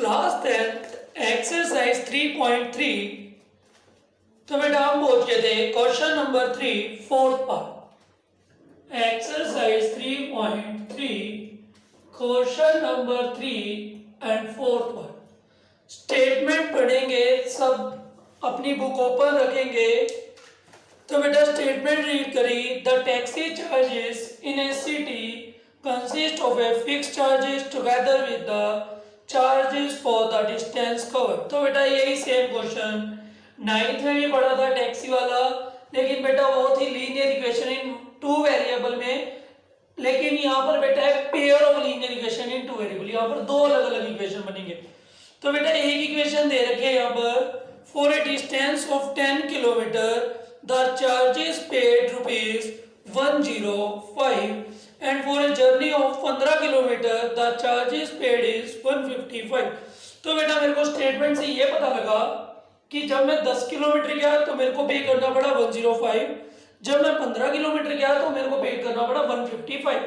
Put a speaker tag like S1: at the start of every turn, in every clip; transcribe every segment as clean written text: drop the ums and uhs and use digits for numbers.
S1: Class 10 exercise 3.3। तो बेटा हम पहुंच गए थे question number 3 fourth part. Exercise 3.3 question number 3 and fourth part. Statement पढ़ेंगे, सब अपनी बुक ओपन रखेंगे। तो बेटा स्टेटमेंट रीड करी। The taxi charges in A city consist of a fixed charges together with the charges for the distance covered। तो बेटा यही सेम क्वेश्चन 9th में भी पढ़ा था टैक्सी वाला, लेकिन बेटा वो थी linear equation in two variable में। लेकिन यहाँ पर बेटा है pair of linear equation in two variable. यहाँ पर दो अलग अलग इक्वेशन बनेंगे। तो बेटा एक इक्वेशन दे रखे हैं यहाँ पर, for a distance of 10 kilometre the charges paid ₹105 and for a journey of 15 kilometre the charges paid is 155। तो बेटा मेरे को स्टेटमेंट से ये पता लगा कि जब मैं 10 किलोमीटर गया तो मेरे को पे करना पड़ा 105, जब मैं 15 किलोमीटर गया तो मेरे को पे करना पड़ा 155।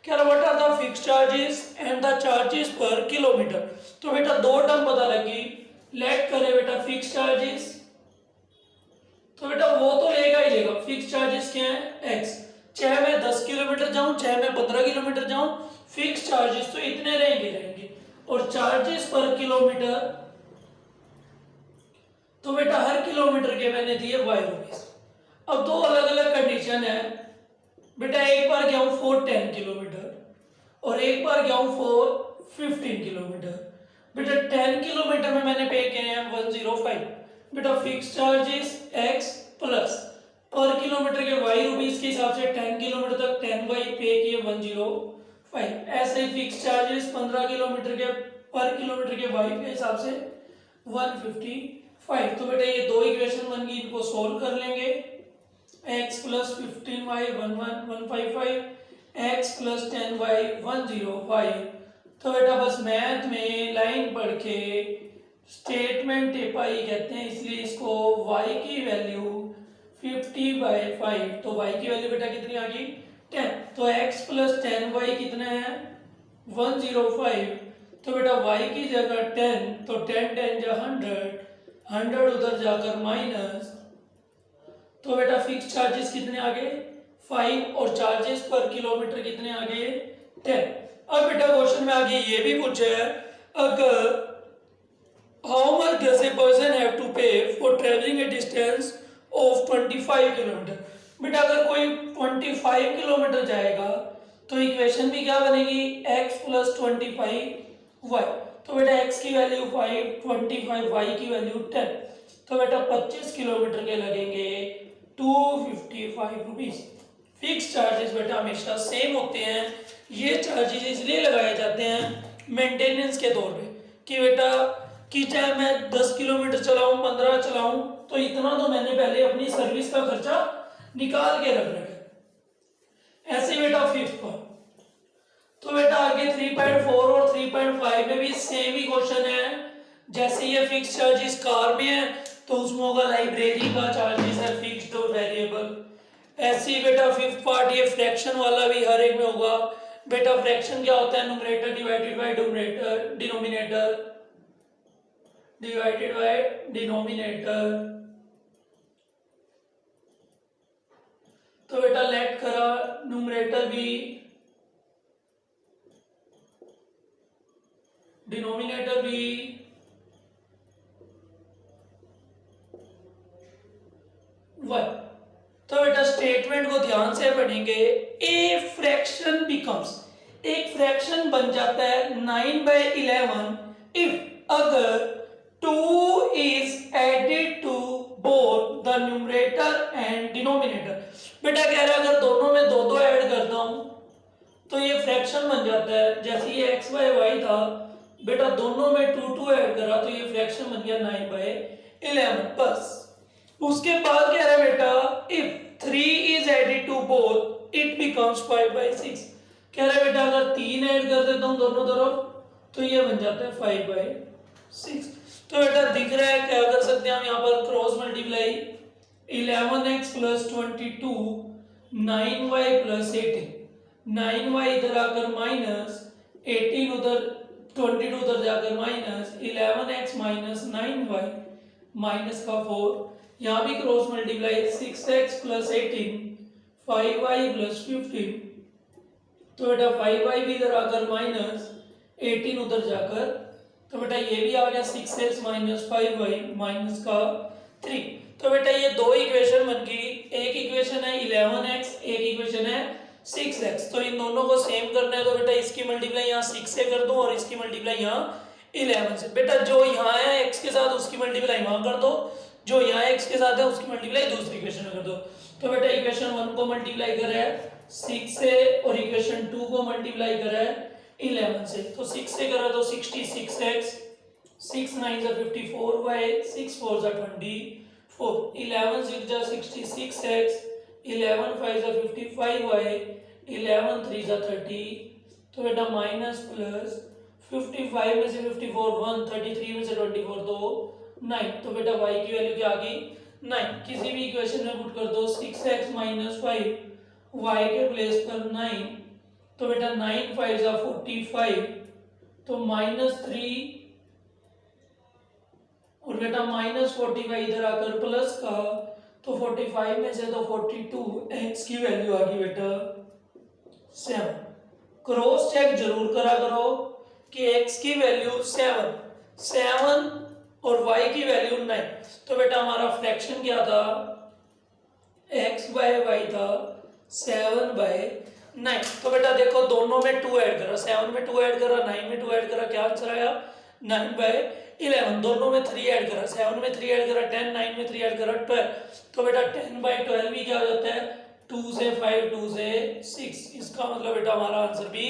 S1: क्या what are the fix charges and the charges per kilometre. तो बेटा दो टर्म पता लगी। लेट करे बेटा फिक्स चार्जेस, तो बेटा वो तो लेगा ही लेगा। फिक्स चार्जेस क्या है एक्स, चाहे मैं 10 किलोमीटर जाऊं चाहे मैं 15 किलोमीटर जाऊं, फिक्स चार्जेस तो इतने रहेंगे। और चार्जेस पर किलोमीटर, तो बेटा हर किलोमीटर के मैंने दिए ₹5। अब दो अलग अलग कंडीशन है बेटा। एक बार गया हूं फॉर 10 किलोमीटर और एक बार गया हूं फॉर 15 किलोमीटर। बेटा 10 किलोमीटर में मैंने पे किए हैं 105। बेटा फिक्स चार्जेस एक्स प्लस पर किलोमीटर के ₹y के हिसाब से 10 किलोमीटर तक 10y पे किए 105। ऐसे ही फिक्स चार्जेस 15 किलोमीटर के पर किलोमीटर के y के हिसाब से 155। तो बेटा ये दो इक्वेशन बन गई, इनको सोल्व कर लेंगे। x plus 15y 155, x plus 10y 105। तो बेटा बस मैथ में लाइन पढ़ के स्टेटमेंट टिपाई कहते हैं, इसलिए इसको y की वैल्यू 50/5। तो y की वैल्यू बेटा कितनी आ गई 10। तो x प्लस 10y कितना है 105। तो बेटा y की जगह 10, तो 10 10 जा 100 उधर जाकर माइनस। तो बेटा फिक्स चार्जेस कितने आ गए 5 और चार्जेस पर किलोमीटर कितने आ गए 10। अब बेटा क्वेश्चन में आगे ये भी पूछा है, अगर how much does a person have to pay for travelling a distance of 25 kilometre. बेटा अगर कोई 25 किलोमीटर जाएगा तो इक्वेशन भी क्या बनेगी x प्लस 25y। तो बेटा x की वैल्यू 5, 25, y की वैल्यू 10। तो बेटा 25 किलोमीटर के लगेंगे ₹255। फिक्स चार्जेस बेटा हमेशा सेम होते हैं। ये चार्जेस इसलिए लगाए जाते हैं मेंटेनेंस के तौर पे कि बेटा कि चाहे मैं 10 किलोमीटर चलाऊं 15 चलाऊं, तो इतना तो मैंने पहले अपनी सर्विस का खर्चा निकाल के रख रखा है। ऐसे बेटा फिफ्थ पर, तो बेटा आगे 3.4 और 3.5 में भी सेम ही क्वेश्चन है। जैसे ये फिक्स चार्जेस कार में है तो उसमें होगा लाइब्रेरी का चार्जेस है फिक्स्ड और वेरिएबल। ऐसे ही बेटा फिफ्थ पार्ट ये फ्रैक्शन वाला भी हर एक में होगा। बेटा फ्रैक्शन क्या होता है, numerator divided by denominator divided by denominator. तो बेटा लेट करा न्यूमरेटर भी डिनोमिनेटर भी वन। तो बेटा स्टेटमेंट को ध्यान से पढ़ेंगे। ए फ्रैक्शन बिकम्स, एक फ्रैक्शन बन जाता है 9/11 इफ अगर 2 is added to both the numerator and denominator। बेटा कह रहा है अगर दोनों में दो दो ऐड करता हूं तो ये फ्रैक्शन बन जाता है। जैसे ये x/y था बेटा दोनों में 2 2 ऐड करा तो ये फ्रैक्शन बन गया 9/11। बस उसके बाद कह रहा है बेटा if 3 is added to both it becomes 5/6। कह रहा है बेटा अगर 3 ऐड कर देता हूं दोनों तरफ तो ये बन जाता है 5/6। तो बेटा दिख रहा है क्या कर सकते हैं हम यहाँ पर cross multiply 11x plus 22 9y plus 18। 9y इधर आकर माइनस 18 उधर 22 उधर जाकर minus 11x minus 9y minus का 4, यहाँ भी cross multiply 6x plus 18 5y plus 15, तो बेटा 5y भी इधर आकर माइनस 18 उधर जाकर, तो बेटा ये भी आ गया 6x माइनस 5y माइनस का 3। तो बेटा ये दो इक्वेशन बन गई, एक इक्वेशन है 11x, एक इक्वेशन है 6x। तो इन दोनों को सेम करना है, तो बेटा इसकी मल्टीप्लाई यहाँ 6 से कर दो और इसकी मल्टीप्लाई यहाँ 11 से। बेटा जो यहाँ है x के साथ उसकी मल्टीप्लाई वहां कर दो, जो यहाँ x के साथ है उसकी मल्टीप्लाई दूसरी इक्वेशन में कर दो। तो बेटा इक्वेशन 1 को मल्टीप्लाई करा है 6 से और इक्वेशन 2 को मल्टीप्लाई करा है 11 से। तो 6 से करा तो 66x, 6 9 जा 54y, 6 4 जा 24, 11 6 जा 66x, 11 5 जा 55y, 11 3 जा 30। तो बेटा माइनस प्लस 55 में से 54 1, 33 में से 24 2 9। तो बेटा y की वैल्यू क्या आ गई 9। किसी भी इक्वेशन में पुट कर दो 6x माइनस 5, y के प्लेस पर 9, तो बेटा 9 5 जा 45, तो माइनस 3 और बेटा माइनस 45 इधर आकर प्लस का, तो 45 में से तो 42, x की वैल्यू आ गई बेटा 7। क्रॉस चेक जरूर करा करो कि x की वैल्यू 7 और y की वैल्यू 9। तो बेटा हमारा फ्रैक्शन क्या था, x बाय y था 7 बाय 9। तो बेटा देखो दोनों में 2 ऐड करा, 7 में 2 ऐड करा, 9 में 2 ऐड करा, क्या आंसर आया 9 बाय 11। दोनों में 3 ऐड करा, 7 में 3 ऐड करा 10, 9 में 3 ऐड करा 12। तो बेटा 10 बाय 12 भी क्या हो जाता है 2 से 5, 2 से 6। इसका मतलब बेटा हमारा आंसर भी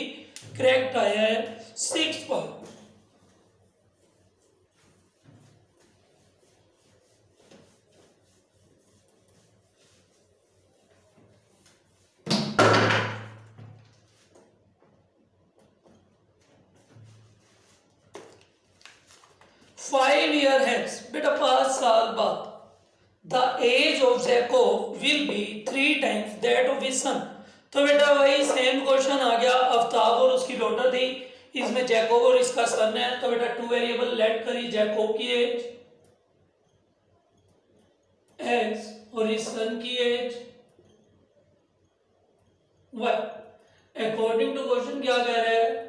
S1: करेक्ट आया है 6 पर। फाइव ईयर हेंस, बेटा 5 साल बाद, the age of Jacob will be 3 times that of his son. तो बेटा वही सेम क्वेश्चन आ गया, अफ्ताब और उसकी डॉटर थी, इसमें जैकोब और इसका सन है। तो बेटा 2 वेरिएबल लेट करी, जैकोब की एज x और इस सन की age y। According to question क्या कह रहा है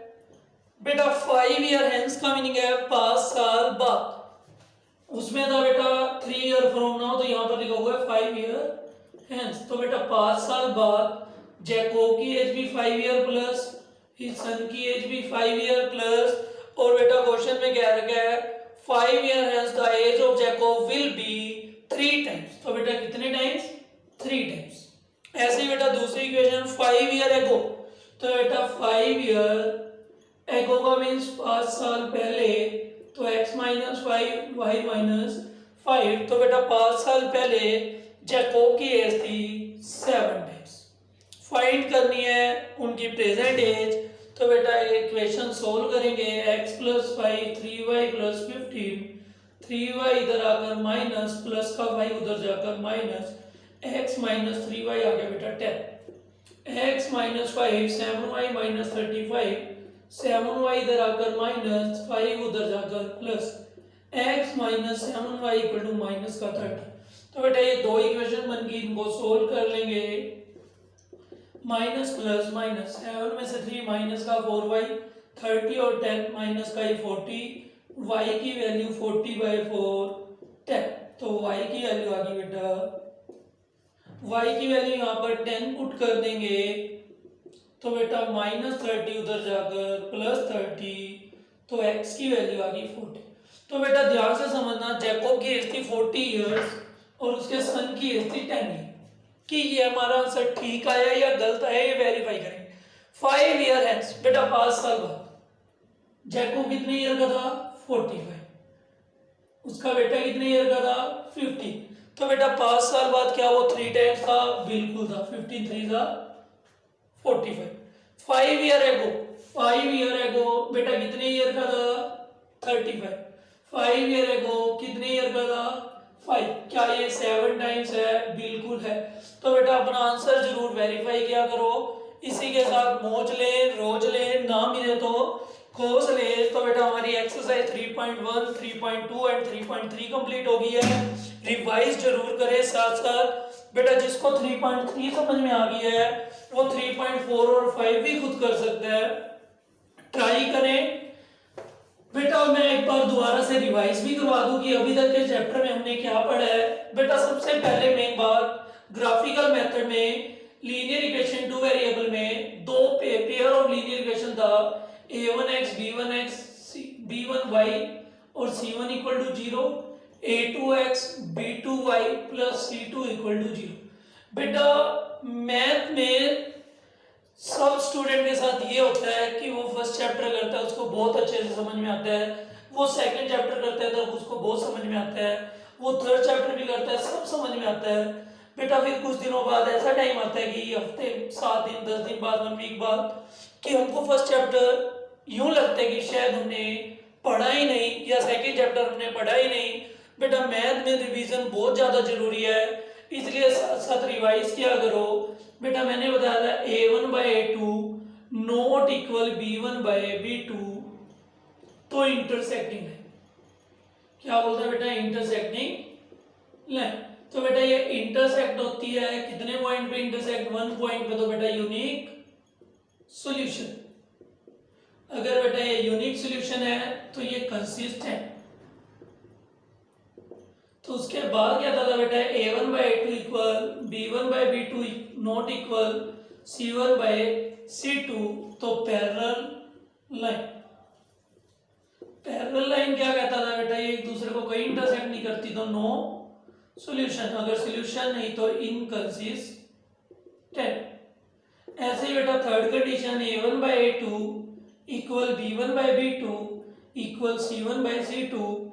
S1: बेटा 5 ईयर हेंस का मीनिंग है 5 साल बाद। उसमें था बेटा 3 ईयर फ्रॉम नाउ, तो यहाँ पर लिखा हुआ है 5 ईयर हेंस। तो बेटा 5 साल बाद जैकोब की एज भी 5 ईयर प्लस, इस सन की एज भी 5 ईयर प्लस, और बेटा क्वेश्चन में क्या रखा है 5 year hence the age of Jacob will be 3 times. तो बेटा कितने टाइम्स 3 टाइम्स। ऐसे ही बेटा दूसरी इक्वेशन 5 ईयर एगो, तो बेटा 5 ईयर एगो का मीन्स 5 साल पहले, तो x माइनस 5 y माइनस 5। तो बेटा 5 साल पहले जैकोब की एज थी 7 टाइम्स। फाइंड करनी है उनकी प्रेजेंट एज। तो बेटा इक्वेशन सोल्व करेंगे, x plus 5 3y plus 15, 3y इधर आकर माइनस प्लस का 5 उधर जाकर माइनस, x माइनस 3y आ गया बेटा 10, x minus 5 7y minus 35, 7y इधर आकर माइनस 5 उधर जाकर plus, x minus 7y equal to minus का 30। तो बेटा ये दो इक्वेशन बन गई, इनको सोल्व कर लेंगे। माइनस प्लस माइनस, 7 में से 3 माइनस का 4y, 30 और 10 माइनस का 40, y की वैल्यू 40 बाय 4 10। तो y की वैल्यू आ गई बेटा, y की वैल्यू यहाँ पर 10 पुट कर देंगे, तो बेटा माइनस 30 उधर जाकर प्लस 30, तो x की वैल्यू आ गई 40। तो बेटा ध्यान से समझना, जैकोब की एज थी 40 इयर्स और उसके सन की एज थी 10 ईयर, कि ये हमारा आंसर ठीक आया या गलत आया ये वेरीफाई करेंगे। 5 ईयर हेंस, बेटा 5 साल बाद जैकोब कितने ईयर का था 45, उसका बेटा कितने ईयर का था 50। तो बेटा 5 साल बाद क्या वो 3 टाइम्स था, बिल्कुल था, 15 3 था 45। 5 ईयर एगो, 5 ईयर एगो बेटा कितने ईयर का था 35, 5 ईयर एगो कितने ईयर का था 5। क्या ये 7 टाइम्स है, बिल्कुल है। तो बेटा अपना आंसर जरूर वेरीफाई किया करो। इसी के साथ मोच ले रोज ले, ना मिले तो कोस ले तो बेटा हमारी एक्सरसाइज 3.1, 3.2 एंड 3.3 कंप्लीट हो गई है। रिवाइज जरूर करें साथ साथ। बेटा जिसको 3.3 समझ में आ गई है वो 3.4 और 5 भी खुद कर सकता है, ट्राई करें। बेटा मैं एक बार दोबारा से रिवाइज भी करवा दूं कि अभी तक के चैप्टर में हमने क्या पढ़ा है। बेटा सबसे पहले मेन बात, ग्राफिकल मेथड में लीनियर इक्वेशन टू वेरिएबल में दो पेयर ऑफ लीनियर इक्वेशन था, a1x b1x b1y और c1 equal to 0, a2x b2y plus c2 equal to 0। बेटा मैथ में सब स्टूडेंट के साथ ये होता है कि वो फर्स्ट चैप्टर करता है उसको बहुत अच्छे से समझ में आता है, वो सेकंड चैप्टर करता है तब उसको बहुत समझ में आता है, वो थर्ड चैप्टर भी करता है सब समझ में आता है। बेटा फिर कुछ दिनों बाद ऐसा टाइम आता है कि हफ्ते 7 दिन 10 दिन बाद 1 वीक बाद कि हमको फर्स्ट चैप्टर यूं लगता है कि शायद हमने पढ़ा ही नहीं या सेकंड चैप्टर हमने पढ़ा ही नहीं। बेटा मैथ में रिवीजन बहुत ज़्यादा जरूरी है, इसलिए साथ साथ रिवाइज किया करो। बेटा मैंने बताया था a1/a2 नॉट इक्वल b1/b2 तो इंटरसेक्टिंग है। क्या बोलते हैं बेटा? Intersecting line. तो बेटा ये इंटरसेक्ट होती है कितने पॉइंट पे इंटरसेक्ट? 1 पॉइंट पे, तो बेटा यूनिक सॉल्यूशन। अगर बेटा ये यूनिक सॉल्यूशन है तो ये कंसिस्टेंट। तो उसके बाद क्या था बेटा? a1/a2 equal b1/b2 not equal c1/c2 तो पैरेलल लाइन। पैरेलल लाइन क्या कहता था बेटा? ये एक दूसरे को कहीं इंटरसेक्ट नहीं करती तो नो सॉल्यूशन, अगर सॉल्यूशन नहीं तो इनकंसिस्टेंट। ऐसे ही बेटा third condition a1/a2 equal b1/b2 equal c1/c2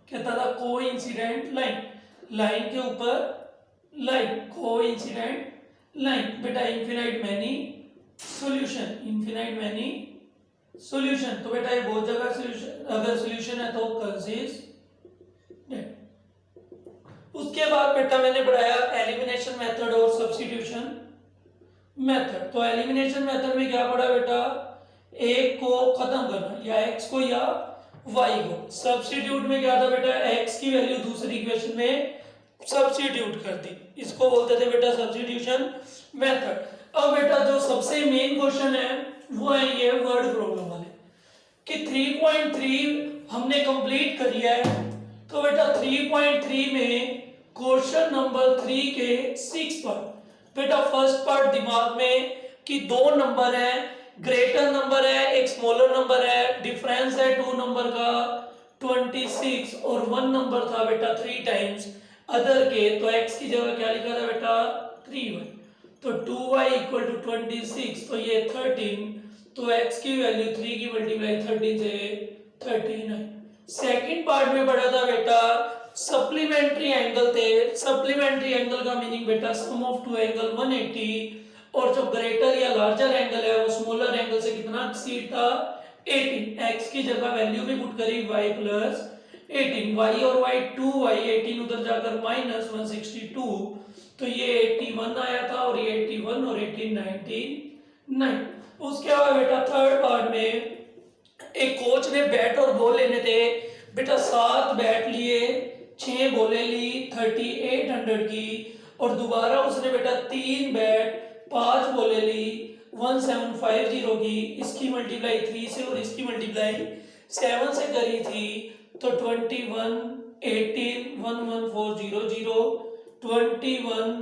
S1: कहता था कोइंसिडेंट लाइन, लाइन के ऊपर लाइन, कोइंसिडेंट लाइन। बेटा infinite many solution, infinite many solution. तो बेटा ये बहुत जगह सॉल्यूशन, अगर सॉल्यूशन है तो कंसिस्टेंट। उसके बाद बेटा मैंने पढ़ाया एलिमिनेशन मेथड और सब्स्टिट्यूशन मेथड। तो एलिमिनेशन मेथड में क्या पढ़ा बेटा? एक को खत्म करना, या एक्स को या वाई को। सब्स्टिट्यूट में क्या था बेटा? एक्स की वैल्यू दूसरी इक्वेशन में सब्स्टिट्यूट कर दी, इसको बोलते थे बेटा सब्स्टिट्यूशन मेथड। अब बेटा जो सबसे मेन क्वेश्चन है वो है ये वर्ड प्रॉब्लम वाले कि 3.3 हमने कंप्लीट करी है। तो बेटा 3.3 में क्वेश्चन नंबर 3 के 6 पार्ट। बेटा फर्स्ट पार्ट दिमाग में कि दो नंबर है, ग्रेटर नंबर है एक स्मॉलर नंबर है, डिफरेंस है 2 नंबर का 26 और 1 नंबर था बेटा 3 टाइम्स अदर के, तो x की जगह क्या लिखा था बेटा? 3y। तो 2y इक्वल टू 26 तो ये 13, तो x की वैल्यू 3 की मल्टीप्लाई 13 से 39। सेकंड पार्ट में पढ़ा था बेटा सप्लीमेंट्री एंगल थे। सप्लीमेंट्री एंगल का मीनिंग बेटा सम ऑफ टू एंगल 180, और जो ग्रेटर या लार्जर एंगल है वो स्मॉलर एंगल से कितना एक्सीड था? 18। x की जगह वैल्यू भी पुट करी y प्लस 18, y और y 2y, 18 उधर जाकर माइनस 162, तो ये 81 आया था और ये 81 और 18 99। उसके बाद बेटा थर्ड पार्ट में एक कोच ने बैट और बॉल लेने थे बेटा, 7 बैट लिए 6 बॉलें ली 3800 की, और दोबारा उसने बेटा 3 बैट 5 बॉलें ली 1750 की। इसकी मल्टीप्लाई 3 से और इसकी मल्टीप्लाई 7 से करी थी, तो 21 18 11400 21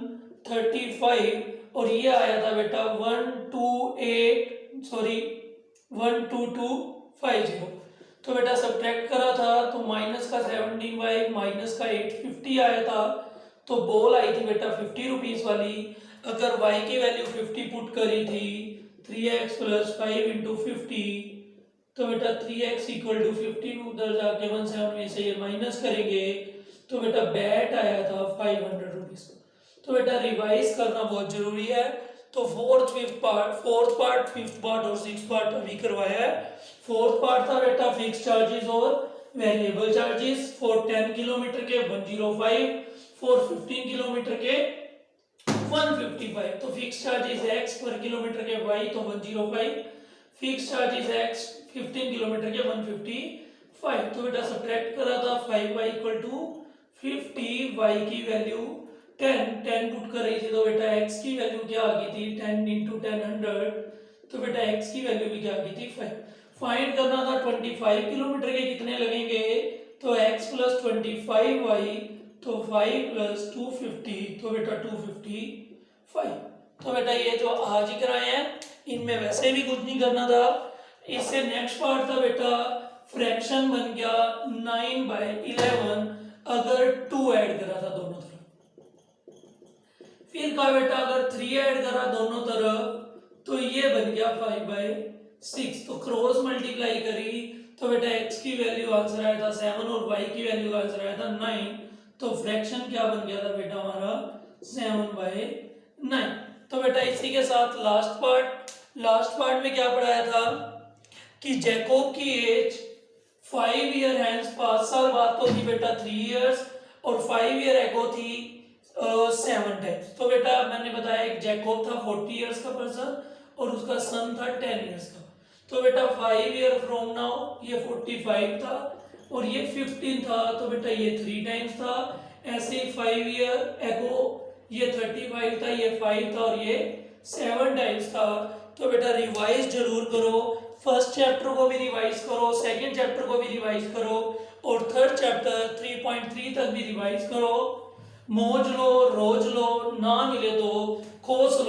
S1: 35 और ये आया था बेटा 12250। तो बेटा सब्ट्रैक्ट करा था तो माइनस का 17y माइनस का 850 आया था, तो बॉल आई थी बेटा 50 रुपीज वाली। अगर y की वैल्यू 50 पुट करी थी 3x प्लस 5 इंटू 50, तो बेटा 3x इक्वल टू 50 उधर जाके 17 में से ये माइनस करेंगे, तो बेटा बैट आया था 500 रुपीज का। तो बेटा रिवाइज करना बहुत जरूरी है। तो फोर्थ पार्ट फिफ्थ पार्ट और सिक्स पार्ट अभी करवाया है। फोर्थ पार्ट था बेटा फिक्स चार्जेस और वेरिएबल चार्जेस। फॉर 10 किलोमीटर के 105, फॉर 15 किलोमीटर के 155। तो फिक्स चार्जेस x पर किलोमीटर के y तो 105, फिक्स चार्जेस एक्स 15 किलोमीटर के 155। तो बेटा सब्ट्रैक्ट करा था 5y इक्वल टू 50, y की वैल्यू 10 पुट कर रही थी, तो बेटा x की वैल्यू क्या आ गई थी 10 इंटू 10 100। तो बेटा x की वैल्यू भी क्या आ गई थी 5। फाइंड करना था 25 किलोमीटर के कितने लगेंगे, तो x प्लस 25y, तो 5 प्लस 250, तो बेटा 255। तो बेटा ये जो आज ही कराए हैं इनमें वैसे भी कुछ नहीं करना था। इससे नेक्स्ट पार्ट था बेटा फ्रैक्शन बन गया 9/11 अगर 2 ऐड करा था दोनों तरफ। फिर कहा बेटा अगर 3 ऐड करा दोनों तरफ तो ये बन गया 5/6। तो क्रॉस मल्टीप्लाई करी तो बेटा x की वैल्यू आंसर आया था 7 और y की वैल्यू आंसर आया था 9। तो फ्रैक्शन क्या बन गया था बेटा हमारा 7/9। तो बेटा इसी के साथ लास्ट पार्ट में क्या पढ़ाया था कि जैकोब की एज 5 ईयर हैंस 5 साल बाद तो थी बेटा 3 इयर्स और 5 ईयर एगो थी 7 टाइम्स। तो बेटा मैंने बताया एक जैकोब था 40 इयर्स का पर्सन और उसका सन था 10 इयर्स का। तो बेटा 5 ईयर फ्रॉम नाउ ये 45 था और ये 15 था, तो बेटा ये 3 टाइम्स था। ऐसे ही 5 ईयर एगो ये 35 था, ये 5 था और ये 7 टाइम्स था। तो बेटा रिवाइज जरूर करो, फर्स्ट चैप्टर को भी रिवाइज करो, सेकंड चैप्टर को भी रिवाइज करो और थर्ड चैप्टर 3.3 तक भी रिवाइज करो। मौज लो, रोज लो, ना मिले तो खोस लो।